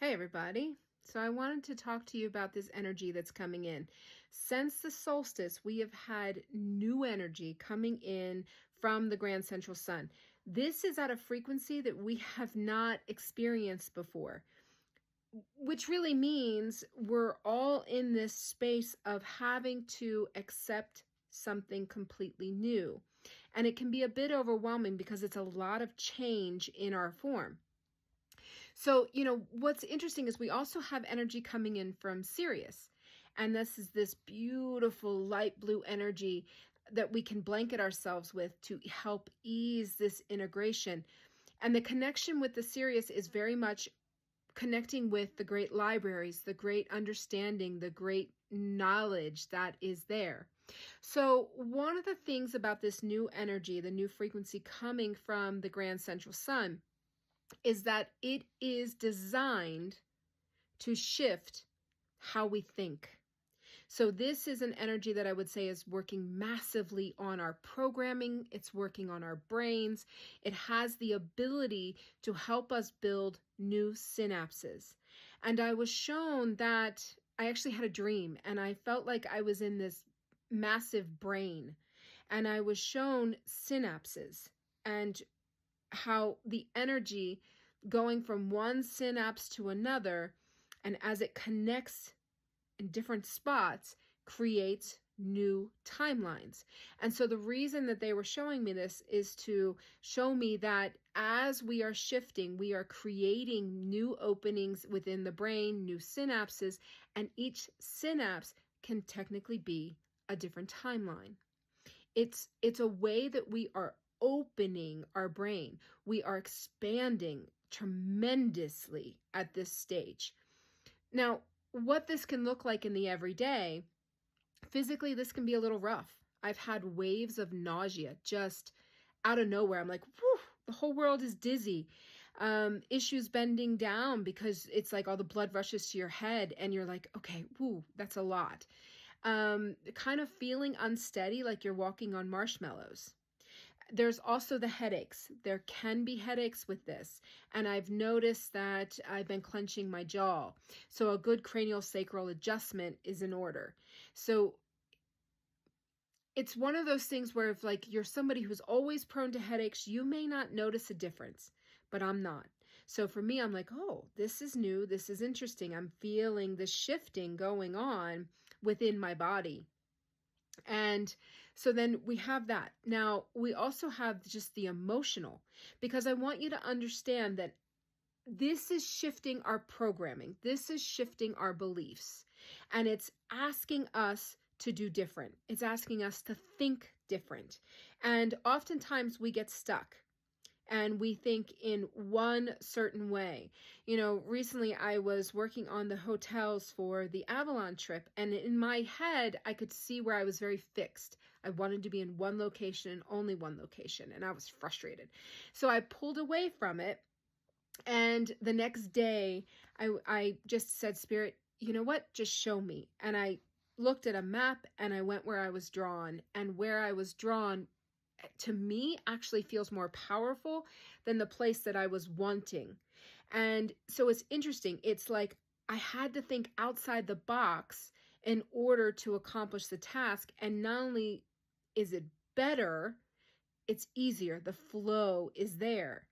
Hey, everybody. So I wanted to talk to you about this energy that's coming in. Since the solstice, we have had new energy coming in from the grand central sun. This is at a frequency that we have not experienced before, which really means we're all in this space of having to accept something completely new. And it can be a bit overwhelming because it's a lot of change in our form. So, what's interesting is we also have energy coming in from Sirius. And this is this beautiful light blue energy that we can blanket ourselves with to help ease this integration. And the connection with the Sirius is very much connecting with the great libraries, the great understanding, the great knowledge that is there. So one of the things about this new energy, the new frequency coming from the grand central sun, is that it is designed to shift how we think. So this is an energy that I would say is working massively on our programming. It's working on our brains. It has the ability to help us build new synapses. And I was shown that I actually had a dream and I felt like I was in this massive brain and I was shown synapses and how the energy going from one synapse to another, and as it connects in different spots, creates new timelines. And so the reason that they were showing me this is to show me that as we are shifting, we are creating new openings within the brain, new synapses, and each synapse can technically be a different timeline. It's a way that we are opening our brain. We are expanding tremendously at this stage. Now, what this can look like in the everyday, physically, this can be a little rough. I've had waves of nausea just out of nowhere. I'm like, whew, the whole world is dizzy. Issues bending down because it's like all the blood rushes to your head and you're like, okay, whoo, that's a lot. Kind of feeling unsteady, like you're walking on marshmallows. There's also the headaches. There can be headaches with this. And I've noticed that I've been clenching my jaw. So a good cranial sacral adjustment is in order. So it's one of those things where if like you're somebody who's always prone to headaches, you may not notice a difference, but I'm not. So for me, I'm like, oh, this is new. This is interesting. I'm feeling the shifting going on within my body. And so then we have that. Now, we also have just the emotional, because I want you to understand that this is shifting our programming. This is shifting our beliefs. And it's asking us to do different. It's asking us to think different. And oftentimes we get stuck and we think in one certain way. Recently I was working on the hotels for the Avalon trip, and in my head, I could see where I was very fixed. I wanted to be in one location and only one location, and I was frustrated. So I pulled away from it, and the next day, I just said, Spirit, you know what? Just show me. And I looked at a map, and I went where I was drawn, and where I was drawn to me actually feels more powerful than the place that I was wanting. And so it's interesting. It's like I had to think outside the box in order to accomplish the task. And not only is it better, it's easier. The flow is there.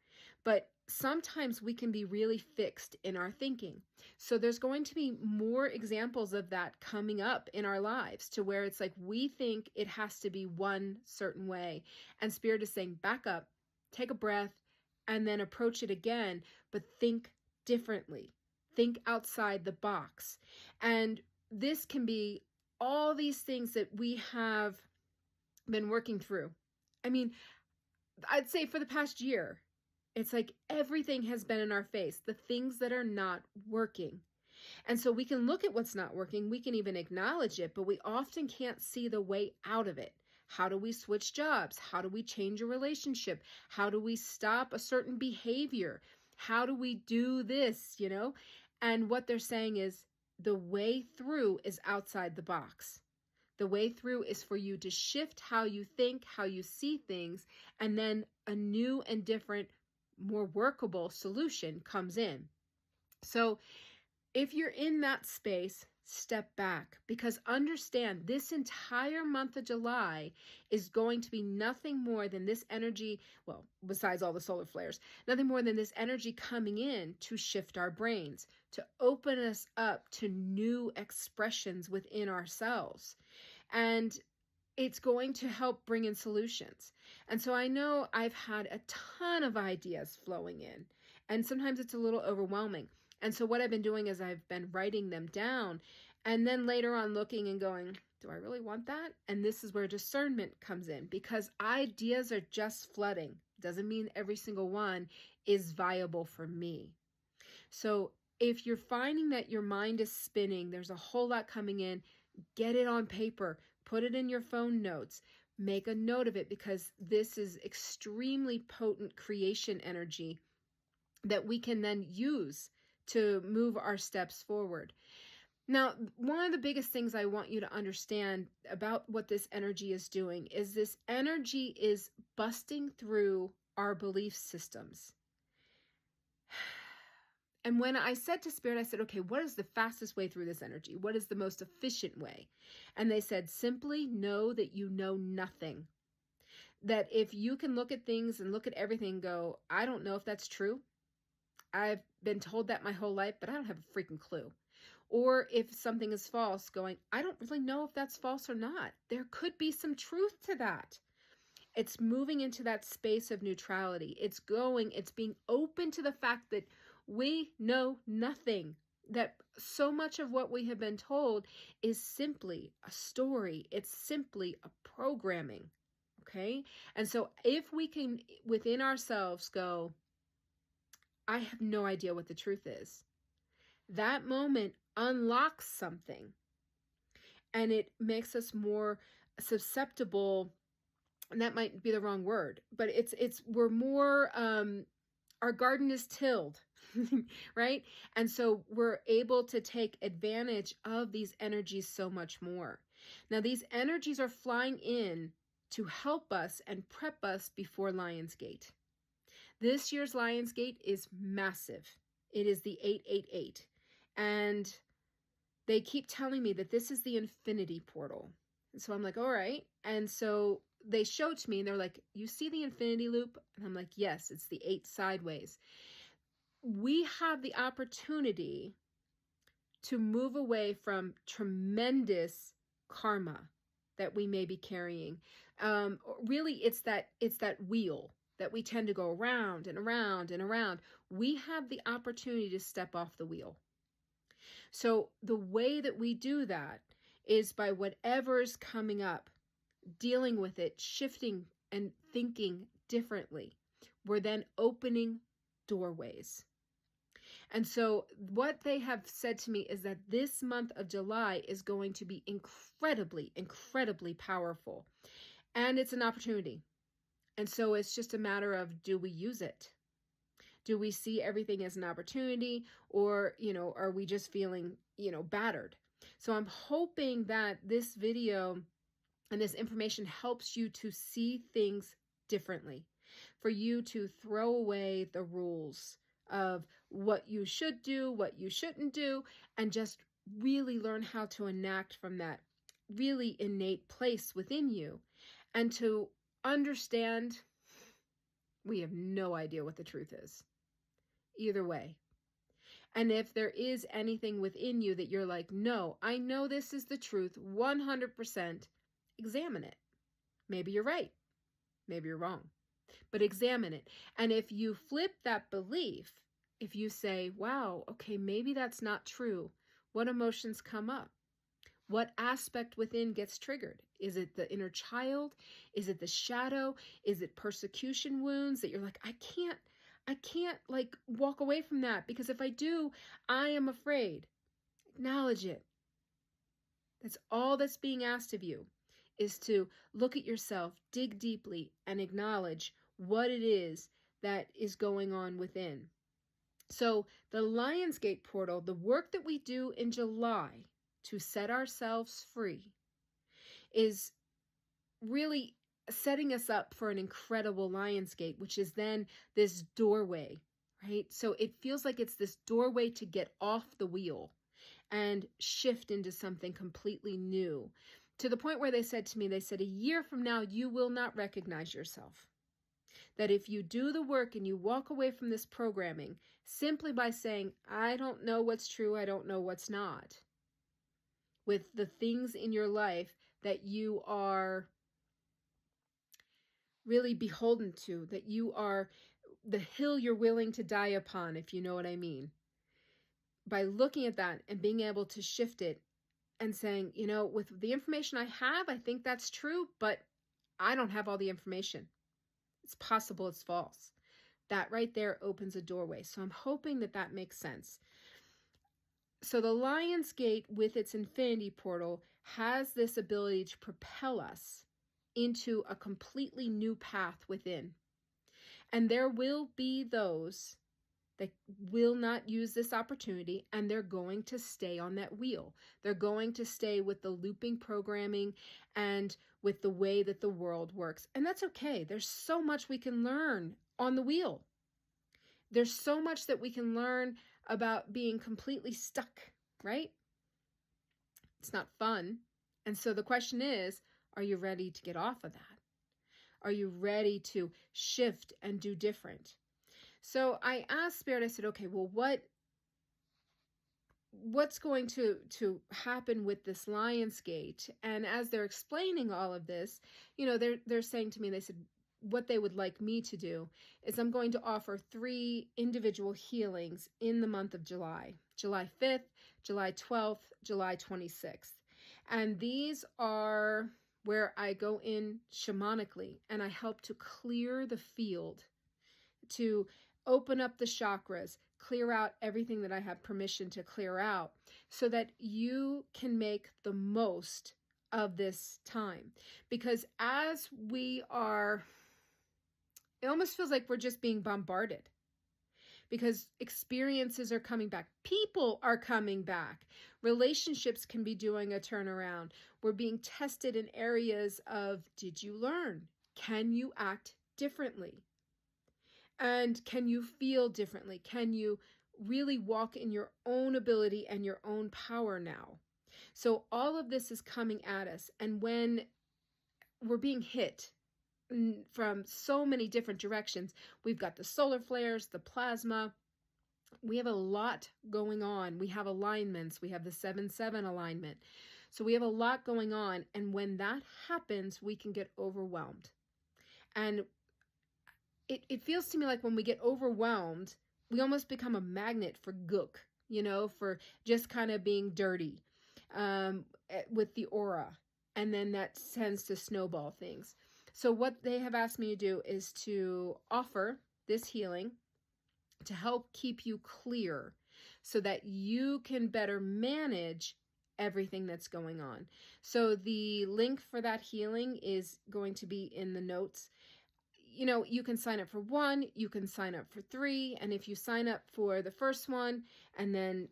But sometimes we can be really fixed in our thinking. So there's going to be more examples of that coming up in our lives, to where it's like we think it has to be one certain way. And Spirit is saying, back up, take a breath, and then approach it again, but think differently. Think outside the box. And this can be all these things that we have been working through. I mean, I'd say for the past year, it's like everything has been in our face, the things that are not working. And so we can look at what's not working. We can even acknowledge it, but we often can't see the way out of it. How do we switch jobs? How do we change a relationship? How do we stop a certain behavior? How do we do this, And what they're saying is the way through is outside the box. The way through is for you to shift how you think, how you see things, and then a new and different, more workable solution comes in. So if you're in that space, step back, because understand this entire month of July is going to be nothing more than this energy, well, besides all the solar flares, nothing more than this energy coming in to shift our brains, to open us up to new expressions within ourselves. And it's going to help bring in solutions. And so I know I've had a ton of ideas flowing in, and sometimes it's a little overwhelming. And so what I've been doing is I've been writing them down, and then later on looking and going, do I really want that? And this is where discernment comes in, because ideas are just flooding. Doesn't mean every single one is viable for me. So if you're finding that your mind is spinning, there's a whole lot coming in, get it on paper, put it in your phone notes, make a note of it, because this is extremely potent creation energy that we can then use to move our steps forward. Now, one of the biggest things I want you to understand about what this energy is doing is this energy is busting through our belief systems. And when I said to Spirit, I said, okay, what is the fastest way through this energy? What is the most efficient way? And they said, simply know that you know nothing. That if you can look at things and look at everything and go, I don't know if that's true. I've been told that my whole life, but I don't have a freaking clue. Or if something is false, going, I don't really know if that's false or not. There could be some truth to that. It's moving into that space of neutrality. It's being open to the fact that we know nothing, that so much of what we have been told is simply a story. It's simply a programming, okay? And so if we can, within ourselves, go, I have no idea what the truth is, that moment unlocks something, and it makes us more susceptible. And that might be the wrong word, but we're more, our garden is tilled, right? And so we're able to take advantage of these energies so much more. Now, these energies are flying in to help us and prep us before Lionsgate. This year's Lionsgate is massive. It is the 888. And they keep telling me that this is the infinity portal. And so I'm like, all right. And so they showed to me and they're like, you see the infinity loop? And I'm like, yes, it's the 8 sideways. We have the opportunity to move away from tremendous karma that we may be carrying. Really, it's that wheel that we tend to go around and around and around. We have the opportunity to step off the wheel. So the way that we do that is by whatever is coming up, dealing with it, shifting and thinking differently. We're then opening doorways. And so what they have said to me is that this month of July is going to be incredibly, incredibly powerful. And it's an opportunity. And so it's just a matter of, do we use it? Do we see everything as an opportunity, or, are we just feeling, battered? So I'm hoping that this video and this information helps you to see things differently, for you to throw away the rules of what you should do, what you shouldn't do, and just really learn how to enact from that really innate place within you, and to understand we have no idea what the truth is. Either way. And if there is anything within you that you're like, no, I know this is the truth 100%, examine it. Maybe you're right. Maybe you're wrong. But examine it. And if you flip that belief, if you say, wow, okay, maybe that's not true, what emotions come up? What aspect within gets triggered? Is it the inner child? Is it the shadow? Is it persecution wounds that you're like, I can't like walk away from that, because if I do, I am afraid. Acknowledge it. That's all that's being asked of you, is to look at yourself, dig deeply, and acknowledge what it is that is going on within. So the Lionsgate portal, the work that we do in July to set ourselves free, is really setting us up for an incredible Lionsgate, which is then this doorway, right? So it feels like it's this doorway to get off the wheel and shift into something completely new. To the point where they said to me, they said, a year from now, you will not recognize yourself. That if you do the work and you walk away from this programming simply by saying, I don't know what's true, I don't know what's not, with the things in your life that you are really beholden to, that you are the hill you're willing to die upon, if you know what I mean. By looking at that and being able to shift it and saying, with the information I have, I think that's true, but I don't have all the information. It's possible it's false. That right there opens a doorway. So I'm hoping that that makes sense. So the Lion's Gate with its infinity portal has this ability to propel us into a completely new path within. And there will be those that will not use this opportunity, and they're going to stay on that wheel. They're going to stay with the looping programming and with the way that the world works. And that's okay. There's so much we can learn on the wheel. There's so much that we can learn about being completely stuck, right? It's not fun. And so the question is, are you ready to get off of that? Are you ready to shift and do different? So I asked Spirit, I said, okay, well, what's going to happen with this Lion's Gate? And as they're explaining all of this, they're saying to me, they said, what they would like me to do is I'm going to offer 3 individual healings in the month of July 5th, July 12th, July 26th. And these are where I go in shamanically and I help to clear the field, to open up the chakras, clear out everything that I have permission to clear out so that you can make the most of this time. Because as we are, it almost feels like we're just being bombarded because experiences are coming back. People are coming back. Relationships can be doing a turnaround. We're being tested in areas of, did you learn? Can you act differently? And can you feel differently? Can you really walk in your own ability and your own power now? So all of this is coming at us. And when we're being hit from so many different directions, we've got the solar flares, the plasma. We have a lot going on. We have alignments. We have the 7-7 alignment. So we have a lot going on. And when that happens, we can get overwhelmed. And it feels to me like when we get overwhelmed, we almost become a magnet for gook, for just kind of being dirty with the aura. And then that tends to snowball things. So what they have asked me to do is to offer this healing to help keep you clear so that you can better manage everything that's going on. So the link for that healing is going to be in the notes. You can sign up for 1, you can sign up for 3, and if you sign up for the first one and then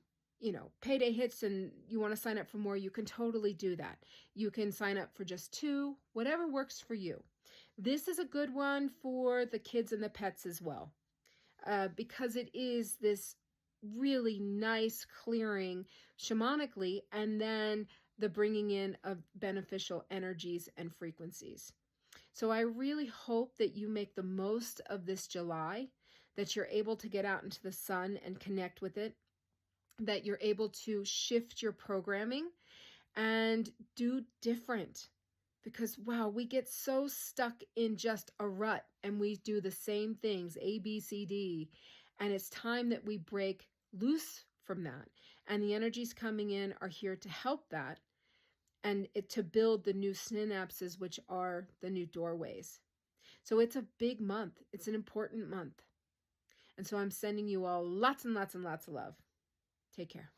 payday hits and you want to sign up for more, you can totally do that. You can sign up for just 2, whatever works for you. This is a good one for the kids and the pets as well, because it is this really nice clearing shamanically, and then the bringing in of beneficial energies and frequencies. So I really hope that you make the most of this July, that you're able to get out into the sun and connect with it, that you're able to shift your programming and do different. Because, wow, we get so stuck in just a rut and we do the same things, A, B, C, D. And it's time that we break loose from that. And the energies coming in are here to help that and to build the new synapses, which are the new doorways. So it's a big month. It's an important month. And so I'm sending you all lots and lots and lots of love. Take care.